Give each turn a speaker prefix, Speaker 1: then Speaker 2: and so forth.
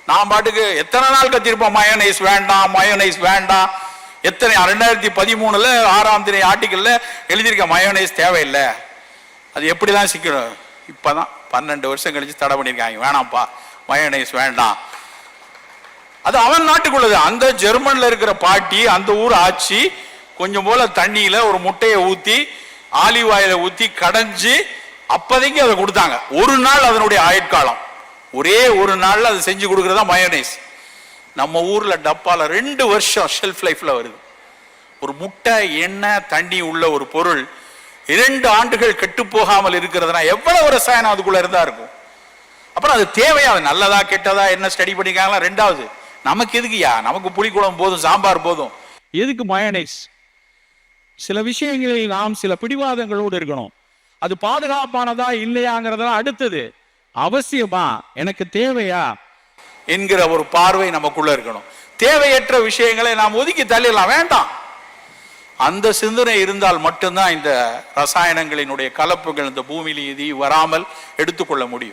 Speaker 1: நான் பாட்டுக்கு எத்தனை நாள் கத்திருப்போம் மயோனைஸ் வேண்டாம், மயோனைஸ் வேண்டாம். எத்தனை 2013 6ஆம் திணை ஆர்டிக்கல்ல எழுதியிருக்க மயோனைஸ் தேவையில்லை. அது எப்படிதான் சிக்கணும்? இப்பதான் 12 வருஷம் கழிச்சு தடை பண்ணியிருக்காங்க. வேணாம்ப்பா மயோனைஸ் வேண்டாம். அது அவன் நாட்டுக்குள்ளது. அந்த ஜெர்மன்ல இருக்கிற பாட்டி, அந்த ஊர் ஆட்சி கொஞ்சம் போல தண்ணியில ஒரு முட்டையை ஊத்தி ஆலிவ் ஆயில ஊத்தி கடைஞ்சு அப்பதைக்கு அதை கொடுத்தாங்க. ஒரு நாள் அதனுடைய ஆயுட்காலம், ஒரே ஒரு நாள்ல அதை செஞ்சு கொடுக்கறதா மயோனைஸ். நம்ம ஊர்ல டப்பால 2 வருஷம் ஷெல்ஃப் லைஃப்ல வருது. ஒரு முட்டை, எண்ணெய், தண்ணி உள்ள ஒரு பொருள் 2 ஆண்டுகள் கெட்டு போகாமல் இருக்கிறதுனா எவ்வளவு ரசாயனம் அதுக்குள்ள இருந்தா இருக்கும். அப்புறம் அது தேவையா? அது நல்லதா கெட்டதா என்ன ஸ்டடி பண்ணிருக்காங்களா? 2வது, நமக்கு எதுக்குயா? நமக்கு புளிக்குழம்பு போதும், சாம்பார் போதும், எதுக்கு மயோனைஸ்? சில விஷயங்களில் நாம் சில பிடிவாதங்களோடு இருக்கணும். அது பாதுகாப்பானதா இல்லையாங்கிறதெல்லாம் அடுத்தது. அவசியமா, எனக்கு தேவையா என்கிற ஒரு பார்வை நமக்குள்ள இருக்கணும். தேவையற்ற விஷயங்களை நாம் ஒதுக்கி தள்ளிடலாம், வேண்டாம். அந்த சிந்தனை இருந்தால் மட்டும்தான் இந்த ரசாயனங்களினுடைய கலப்புகள் இந்த பூமியில் இது வராமல் எடுத்துக்கொள்ள முடியும்.